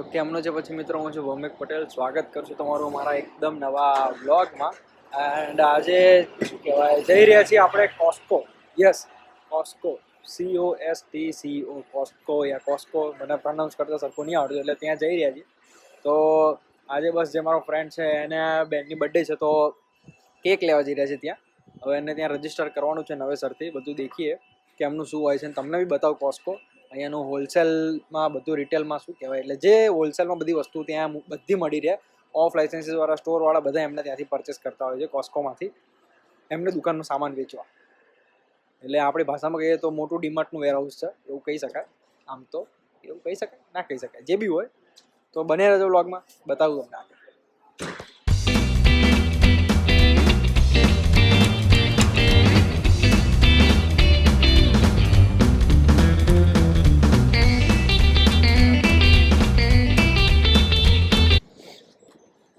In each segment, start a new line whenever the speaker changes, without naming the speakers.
તો કેમનો છે પછી મિત્રો, હું છું ભૌમિક પટેલ. સ્વાગત કરું છું તમારું મારા એકદમ નવા વ્લોગમાં. એન્ડ આજે શું કહેવાય, જઈ રહ્યા છીએ આપણે Costco. Yes, Costco, COSTCO, Costco યા કોસ્કો, મને પ્રોનાઉન્સ કરતા સરખું નહીં આવડતું, એટલે ત્યાં જઈ રહ્યા છીએ. તો આજે બસ જે મારો ફ્રેન્ડ છે એને બેનની બર્થડે છે, તો કેક લેવા જઈ રહ્યા છે ત્યાં. હવે એને ત્યાં રજીસ્ટર કરવાનું છે નવેસરથી. બધું દેખીએ કેમનું શું હોય છે, અને તમને બી બતાવું કોસ્કો. અહીંયાનું હોલસેલમાં બધું, રિટેલમાં શું કહેવાય, એટલે જે હોલસેલમાં બધી વસ્તુ ત્યાં બધી મળી રહે. ઓફ લાઇસન્સીસવાળા સ્ટોરવાળા બધા એમને ત્યાંથી પરચેસ કરતા હોય છે કોસ્કોમાંથી, એમને દુકાનનો સામાન વેચવા. એટલે આપણી ભાષામાં કહીએ તો મોટું ડીમાર્ટનું વેરહાઉસ છે એવું કહી શકાય. આમ તો એવું કહી શકાય, ના કહી શકાય, જે બી હોય. તો બને રહેજો વ્લોગમાં, બતાવું તમને આગળ.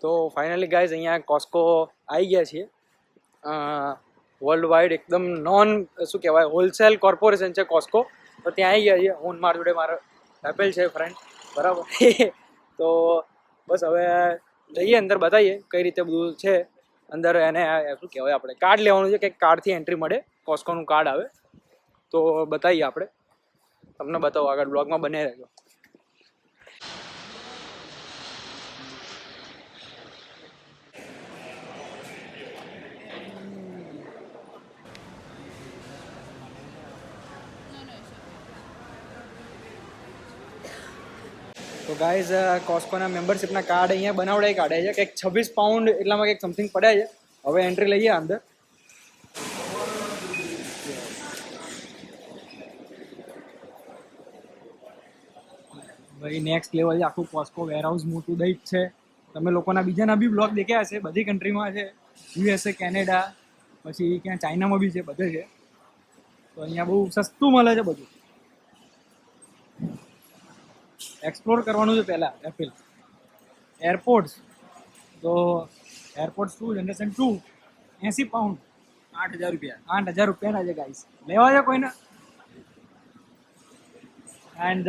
તો ફાઇનલી ગાઈઝ અહીંયા કોસ્કો આવી ગયા છીએ. વર્લ્ડ વાઇડ એકદમ નોન શું કહેવાય હોલસેલ કોર્પોરેશન છે કોસ્કો. તો ત્યાં આવી ગયા છીએ હું, મારા જોડે મારો એપલ છે ફ્રેન્ડ, બરાબર. તો બસ હવે જઈએ અંદર, બતાવીએ કઈ રીતે બધું છે અંદર. એને શું કહેવાય, આપણે કાર્ડ લેવાનું છે, કંઈક કાર્ડથી એન્ટ્રી મળે, કોસ્કોનું કાર્ડ આવે. તો બતાવીએ આપણે, તમને બતાવો આગળ બ્લોગમાં બને રહેજો. તો ગાઈઝ કોસ્કોના મેમ્બરશિપના કાર્ડ અહીંયા બનાવડાવી કાઢે છે, કંઈક 26 પાઉન્ડ એટલામાં કંઈક સમથિંગ પડ્યા છે. હવે એન્ટ્રી લઈએ અંદર. ભાઈ નેક્સ્ટ લેવલ છે, આખું કોસ્કો વેરહાઉસ મોટું દઈ જ છે. તમે લોકોના બીજાના બી બ્લોગ દેખ્યા હશે, બધી કન્ટ્રીમાં છે, USA, કેનેડા, પછી ક્યાં ચાઇનામાં બી છે, બધે છે. તો અહીંયા બહુ સસ્તું મળે છે બધું. એક્સપ્લોર કરવાનું છે પહેલાં. એપલ એરપોર્ટ્સ, તો એરપોર્ટ્સ 2 જનરેશન 2 80 પાઉન્ડ, 8,000 રૂપિયા. 8,000 રૂપિયાના છે ગાઈસ, લેવા છે કોઈને. એન્ડ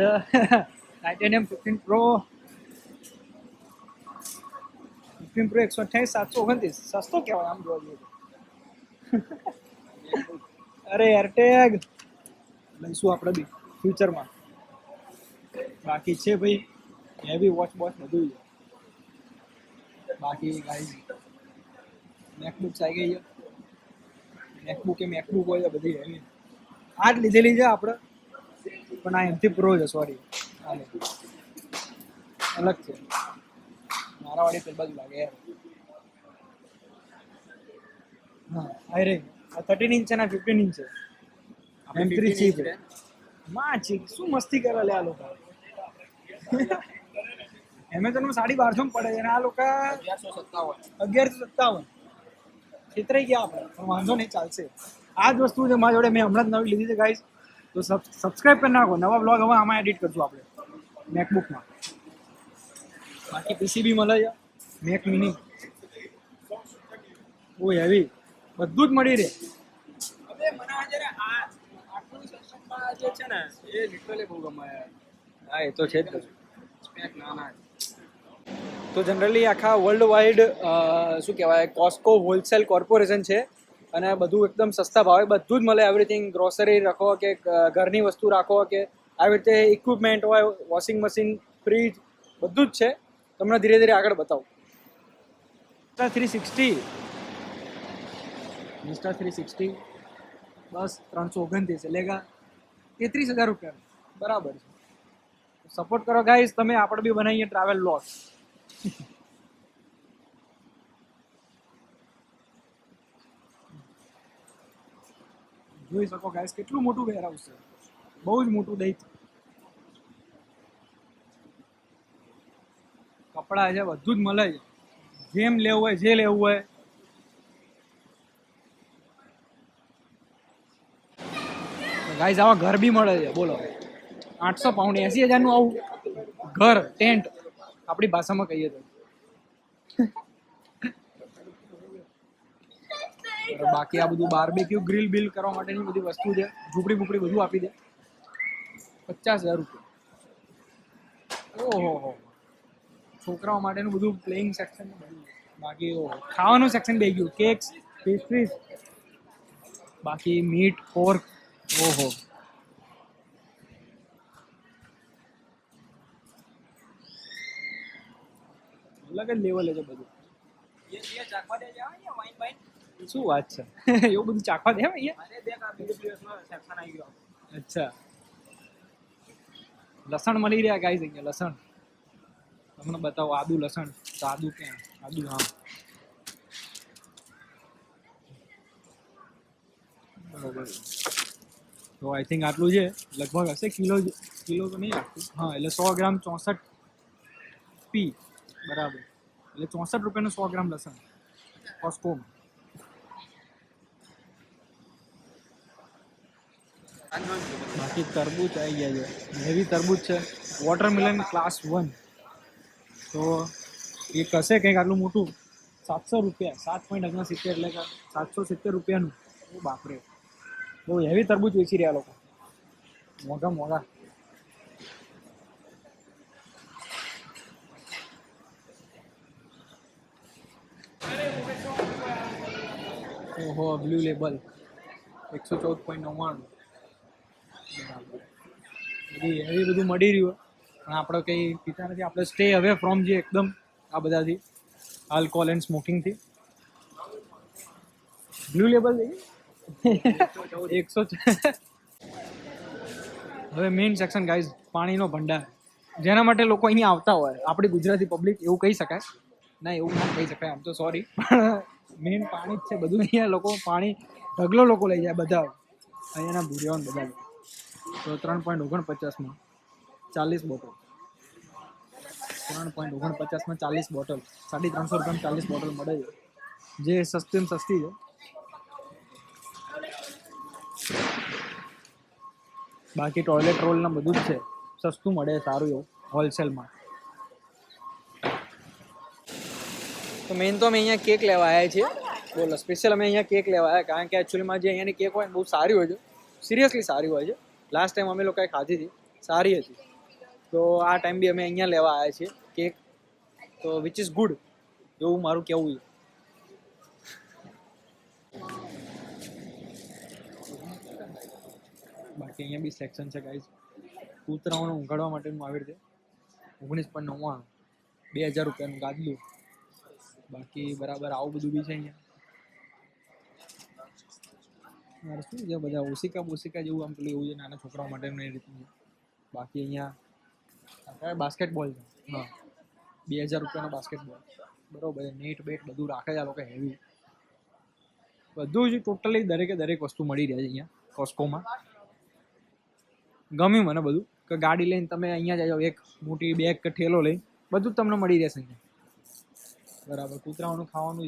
ટાઇટેનિયમ 15 Pro 128 729, સસ્તો કહેવાય આમ જોવા જઈએ. અરે એરટેગ લઈશું આપણે બી ફ્યુચરમાં. બાકી છે ભાઈ હેવી વોચ બધું છે. બાકી ગાઈઝ મેકબુક્સ આવી ગઈ છે. મેકબુક હોય છે બધી હેવી. આ જ લીધેલી છે આપણે, પણ આ એમથી પ્રો છે, સોરી. અલગ છે, મારા વાળી પેલ બાજુ લાગે યાર. હા આ રે, આ 13 ઇંચ છે ને 15 ઇંચ છે. M3 ચીપ છે. માં ચીપ શું મસ્તી કરે લે આ લોકો. એમેઝોનમાં 1250 પડે છે, અને આ લોકો 1157. છેતરાઈ ગયા આપણે, પણ વાંધો નહીં, ચાલશે. આ જ વસ્તુ છે મારા જોડે, મેં હમણાં જ નવી લીધી છે ગાઈઝ. તો સબસ્ક્રાઈબ કરી નાખો. નવા બ્લોગ હવે આમાં એડિટ કરશું આપણે મેકબુકમાં. બાકી પીસી બી મળે છે, મેક મિની બહુ હેવી, બધું જ મળી રહે. હવે મને જ્યારે આટલું સસ્તા જે છે ને, એ લિટરલી બહુ ગમે. હા એ તો છે જ. સ્પેક નાના. તો જનરલી આખા વર્લ્ડ વાઇડ શું કહેવાય કોસ્કો હોલસેલ કોર્પોરેશન છે, અને બધું એકદમ સસ્તા ભાવે બધું જ મળે. એવરીથિંગ, ગ્રોસરી રાખો કે ઘરની વસ્તુ રાખો કે આવી રીતે ઇક્વિપમેન્ટ હોય, વોશિંગ મશીન, ફ્રીજ, બધું જ છે. તમને ધીરે ધીરે આગળ બતાવું. મિસ્ટર 360 બસ 329 લેગા 33,000 રૂપિયા, બરાબર છે. સપોર્ટ કરો ગાઈઝ તમે, આપણે બી બનાવીએ ટ્રાવેલ વ્લોગ. જોઈ શકો ગાઈઝ કેટલું મોટું વેરહાઉસ છે, બહુ જ મોટું દઈ. કપડા છે, બધું જ મળે છે, જેમ લેવું હોય, જે લેવું હોય. ગાઈઝ આવા ઘર બી મળે છે, બોલો. 800 પાઉન્ડ, 80,000 નું આવું ઘર, ટેન્ટ આપણી ભાષામાં કહીએ તો. બાકી આ બધું બાર્બેક્યુ ગ્રીલ બિલ કરવા માટેની બધી વસ્તુ છે, ઝૂંપડી બુપડી બધું આપી દે. 50,000 રૂપિયા. ઓહો, છોકરાઓ માટેનું બધું પ્લેઇંગ સેક્શન બધું. બાકી ખાવાનું સેક્શન બે ગયું, કેક્સ, પેસ્ટ્રીઝ, બાકી મીટ, પોર્ક. ઓહો, અલગ જ લેવલે છે બધું. શું વાત છે? એવું બધું ચાખવા દે અહીંયા? અચ્છા, લસણ મળી રહ્યા ગાઈસ અહીંયા. લસણ તમને બતાવો. આદુ, લસણ. તો આદુ ક્યાં? આદુ, હા, બરોબર. તો આઈ થિંક આટલું છે. લગભગ હશે કિલો તો નહીં આખું. હા, એટલે 100 ગ્રામ 64 પી, બરાબર. એટલે 64 રૂપિયાનું 100 ગ્રામ લસણ કોસ્કોમાં. બાકી તરબૂચ આવી ગયા છે, હેવી તરબૂચ છે. Watermelon class 1. તો એક હશે કંઈક આટલું મોટું, 700 રૂપિયા, 7.69, એટલે કે 770 રૂપિયાનું. ઓ બાપરે, બહુ હેવી તરબૂચ વેચી રહ્યા લોકો. મોંઘા મોંઘા. ઓહો, બ્લુ લેબલ 114.99. બરાબર. એવી બધું મળી રહ્યું. પણ આપણે કંઈ પીતા નથી. આપણે સ્ટે હવે ફ્રોમ જે એકદમ આ બધાથી, આલ્કોહોલ એન્ડ સ્મોકિંગથી. Blue label 100. હવે મેઇન સેક્શન ગાઈઝ, પાણીનો ભંડાર. જેના માટે લોકો અહીંયા આવતા હોય, આપણી ગુજરાતી પબ્લિક એવું કહી શકાય. ના, એવું ના કહી શકાય, આમ તો સોરી. પણ મેઇન પાણી જ છે બધું. અહીંયા લોકો પાણી ઢગલો લોકો લઈ જાય બધા અહીંયાના ભૂરિયાઓ બધા. તો 3.49માં 40 બોટલ. 3.49માં 40 બોટલ. 350 રૂપિયામાં 40 બોટલ મળે છે, જે સસ્તી છે. બાકી ટોયલેટ રોલ ને બધું જ છે, સસ્તું મળે, સારું એવું હોલસેલમાં. તો મેઇન તો અમે અહીંયા કેક લેવા આવ્યા છીએ. બોલો, સ્પેશિયલ અમે અહીંયા કેક લેવા આવ્યા, કારણ કે એકચ્યુઅલીમાં જે અહીંયાની કેક હોય ને બહુ સારી હોય છે. સિરિયસલી સારી હોય છે. લાસ્ટ ટાઈમ અમે લોકોએ ખાધી હતી, સારી હતી. તો આ ટાઈમ બી અમે અહીંયા લેવા આવ્યા છીએ કેક. તો વિચ ઇઝ ગુડ, એવું મારું કહેવું છે. બાકી અહીંયા બી સેક્શન છે ગાઈઝ. કૂતરાઓને ઊંઘાડવા માટેનું આવી રીતે 19.99, 2000 રૂપિયાનું ગાદલું. બાકી બરાબર આવું બધું બી છે અહીંયા. મારે શું છે, બધા ઓસિકા જેવું આમ પેલું એવું છે, નાના છોકરાઓ માટેનું એ રીતનું. બાકી અહીંયા બાસ્કેટબોલ છે. હા, 2000 રૂપિયાનો બાસ્કેટબોલ. બરોબર, નેટ બેટ બધું રાખે છે આ લોકો, હેવી બધું જ. ટોટલી દરેક વસ્તુ મળી રહે છે અહીંયા કોસ્કોમાં. ગમ્યું મને બધું, કે ગાડી લઈને તમે અહીંયા જાઓ, એક મોટી બેગ કે ઠેલો લઈ, બધું જ તમને મળી રહેશે અહીંયા. બરાબર, કૂતરાઓનું ખાવાનું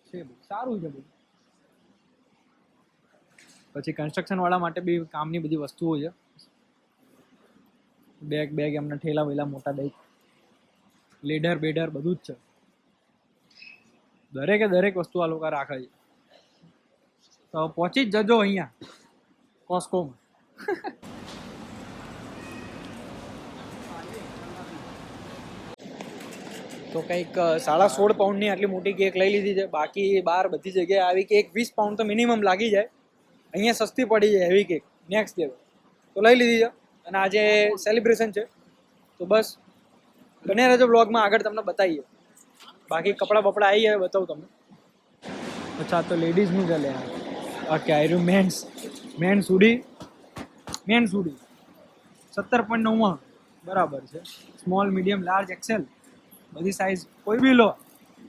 છે સારું છે બધું. પછી કન્સ્ટ્રક્શન વાળા માટે બી કામની બધી વસ્તુઓ છે. બેગ એમના ઠેલા વેલા મોટા બેગ, લેડર બેડર બધું જ છે. દરેક વસ્તુ આ લોકો રાખે છે. તો પહોંચી જ જજો અહીંયા કોસ્કોમાં. તો કંઈક 16.5 પાઉન્ડની આટલી મોટી કેક લઈ લીધી છે. બાકી બહાર બધી જગ્યાએ આવી કેક 20 પાઉન્ડ તો મિનિમમ લાગી જાય. અહીંયા સસ્તી પડી જાય હેવી કેક, નેક્સ્ટ લેવલ. તો લઈ લીધી છે. અને આજે સેલિબ્રેશન છે, તો બસ બને રહેજો બ્લોગમાં, આગળ તમને બતાવીએ. બાકી કપડાં બપડા આવી જાય, બતાવું તમને. અચ્છા, તો લેડીઝનું ચાલે. ઓકે, આઈ રહ્યું મેન્સ હુડી 17.99, બરાબર છે. સ્મોલ, મીડિયમ, લાર્જ, એક્સેલ બધી સાઇઝ કોઈ બી લો,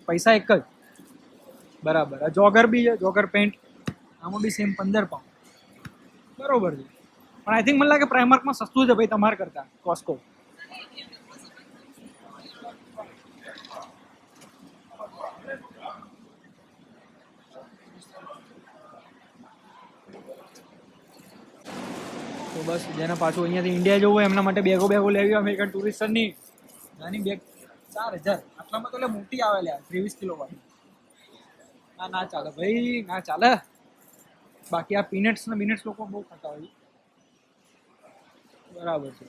પૈસા એક જ. બરાબર. આ જોગર બી છે, જોગર પેન્ટ. આમાં બી સેમ 15 પાઉન્ડ, બરોબર છે. પણ આઈ થિંક મને લાગે પ્રાઇમાર્કમાં સસ્તું છે ભાઈ તમારે કરતા કોસ્કો. તો બસ જેને પાછું અહીંયાથી ઇન્ડિયા જવું હોય એમના માટે બેગો લેવી, અમેરિકન ટુરિસ્ટની નાની બેગ 4000. આટલામાં તો મોટી આવે લે, 23 કિલો વાળી. ના ચાલે ભાઈ, ના ચાલે. બાકી આ પીનટ્સ લોકો બહુ ખાતા હોય. બરાબર છે.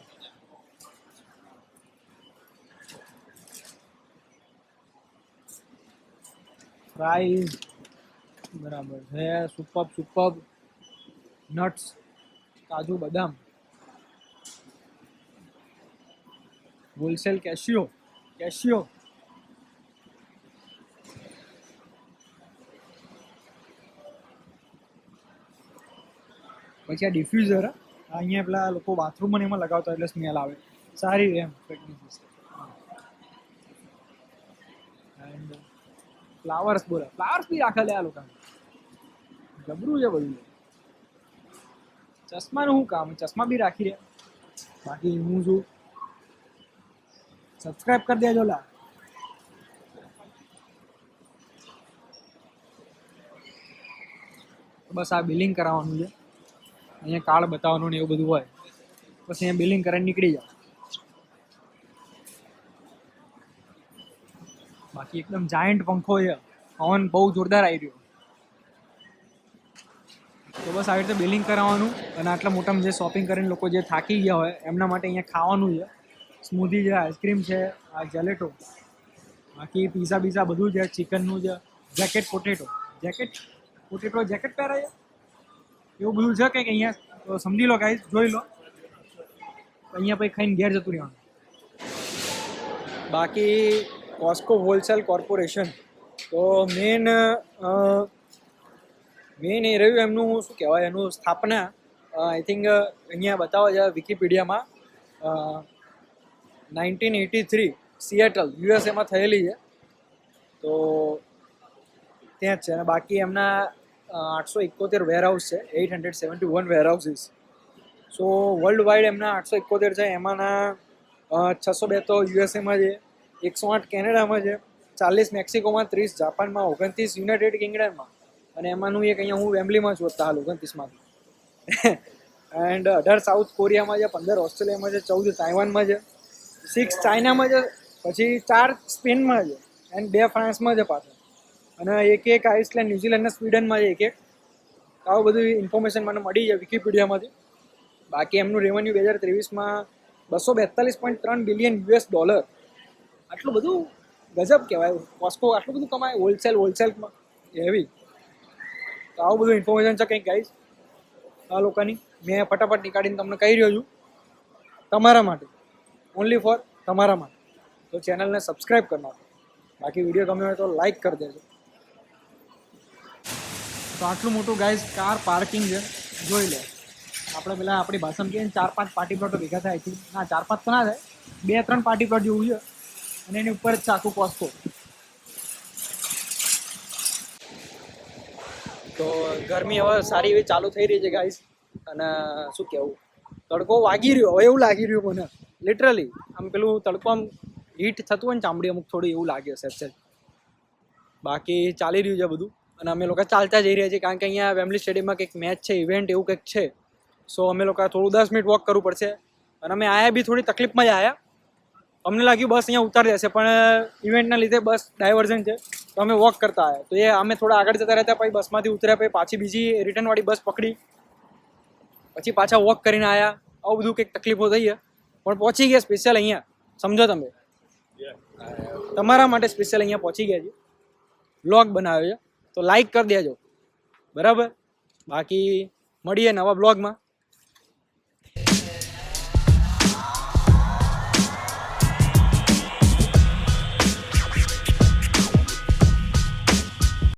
ફ્રાઈઝ બરાબર છે, સુપર નટ્સ, કાજુ બદામ, હોલસેલ કેશિયો પછી આ ડિફ્યુઝર અહીંયા પેલા લોકો બાથરૂમમાં એમાં લગાવતા એટલે સ્મેલ આવે સારી એમ પેકિંગ સિસ્ટમ. એન્ડ ફ્લાવર્સ બી રાખે લે આ લોકો, જબરું છે બધું. ચશ્માનું શું કામ, ચશ્મા બી રાખી રહ્યા. બાકી હું છું, સબસ્ક્રાઇબ કરી દેજો લા. બસ આ બિલિંગ કરાવવાનું છે, અહીંયા કાર્ડ બતાવવાનું ને એવું બધું હોય, બસ અહીંયા બિલિંગ કરીને નીકળી જાવ. બાકી એકદમ જાયન્ટ પંખો છે, પવન બહુ જોરદાર આવી રહ્યો. તો બસ આવી રીતે બિલિંગ કરાવવાનું અને આટલા મોટામાં જે શોપિંગ કરીને લોકો જે થાકી ગયા હોય એમના માટે અહીંયા ખાવાનું છે. સ્મૂધી છે, આઈસ્ક્રીમ છે, આ જેલેટો, બાકી પીઝા બીઝા બધું છે, ચિકનનું છે, જેકેટ પહેરાય એવું બધું છે કંઈક અહીંયા. તો સમજી લો ગાઈસ, જોઈ લો. અહીંયા પછી ખાઈને ઘેર જતું રહેવાનું. બાકી કોસ્કો હોલસેલ કોર્પોરેશન તો મેન એ રહ્યું એમનું શું કહેવાય, એનું સ્થાપના આઈ થિંક અહીંયા બતાવો છે વિકીપીડિયામાં 1983 સિએટલ યુએસએમાં થયેલી છે. તો ત્યાં જ છે. અને બાકી એમના 871 વેરહાઉસ છે, 871 વેરહાઉસીસ. સો વર્લ્ડ વાઇડ એમના 871 છે, એમાંના 602 તો યુએસએમાં છે, 108 કેનેડામાં છે, 40 મેક્સિકોમાં, 30 જાપાનમાં, 29 યુનાઇટેડ કિંગડમમાં, અને એમાંનું એક અહીંયા હું વેમ્બલીમાં છું હાલ 29માંથી. એન્ડ 18 સાઉથ કોરિયામાં છે, 15 ઓસ્ટ્રેલિયામાં છે, 14 તાઇવાનમાં છે, 6 ચાઇનામાં છે, પછી 4 સ્પેનમાં છે, એન્ડ 2 ફ્રાન્સમાં છે પાછળ, અને એક આઇસલેન્ડ, ન્યુઝીલેન્ડ અને સ્વીડનમાં છે એક. આવું બધું ઇન્ફોર્મેશન મને મળી છે વિકીપીડિયામાંથી. બાકી એમનું રેવન્યુ 2023માં $242.3 બિલિયન. આટલું બધું ગજબ કહેવાય. કોસ્કો આટલું બધું કમાય હોલસેલમાં, હેવી. તો આવું બધું ઇન્ફોર્મેશન છે કંઈક ગાઈસ આ લોકોની. મેં ફટાફટ નીકાળીને તમને કહી રહ્યો છું, તમારા માટે, ઓનલી ફોર તમારા માટે. તો ચેનલને સબસ્ક્રાઈબ કરી નાખો. બાકી વિડીયો ગમે હોય તો લાઈક કરી દેજો. તો આટલું મોટું ગાઈસ કાર પાર્કિંગ છે, જોઈ લે. આપણે પેલા આપણી ભાષામાં કહીએ 4-5 પાર્ટી પ્લોટો ભેગા થાય છે. ના 4-5 તો ના થાય, 2-3 પાર્ટી પ્લોટ જેવું છે, અને એની ઉપર જ છે આખું કોસ્કો. તો ગરમી હવે સારી એવી ચાલુ થઈ રહી છે ગાઈસ, અને શું કહેવું, તડકો વાગી રહ્યો હવે એવું લાગી રહ્યું મને લિટરલી. આમ પેલું તડકો આમ હીટ થતું હોય ને ચામડી અમુક થોડું એવું લાગે છે. બાકી ચાલી રહ્યું છે બધું, અને અમે લોકો ચાલતા જઈ રહ્યા છીએ કારણ કે અહીંયા વેમ્બલી સ્ટેડિયમમાં કંઈક મેચ છે, ઇવેન્ટ એવું કંઈક છે. સો અમે લોકો થોડું 10 મિનિટ વોક કરવું પડશે. અને અમે આવ્યા બી થોડી તકલીફમાં જ આવ્યા. અમને લાગ્યું બસ અહીંયા ઉતારી દેશે, પણ ઇવેન્ટના લીધે બસ ડાયવર્ઝન છે, તો અમે વોક કરતા આવ્યા. તો એ અમે થોડા આગળ જતા રહેતા, પછી બસમાંથી ઉતર્યા, પછી પાછી બીજી રિટર્નવાળી બસ પકડી, પછી પાછા વોક કરીને આવ્યા. આવું બધું કંઈક તકલીફો થઈ છે, પણ પહોંચી ગયા સ્પેશિયલ અહીંયા. સમજો તમે, તમારા માટે સ્પેશિયલ અહીંયા પહોંચી ગયા છે. બ્લોગ બનાવ્યો છે તો લાઈક કરી દેજો, બરાબર. બાકી મળીએ નવા બ્લોગમાં.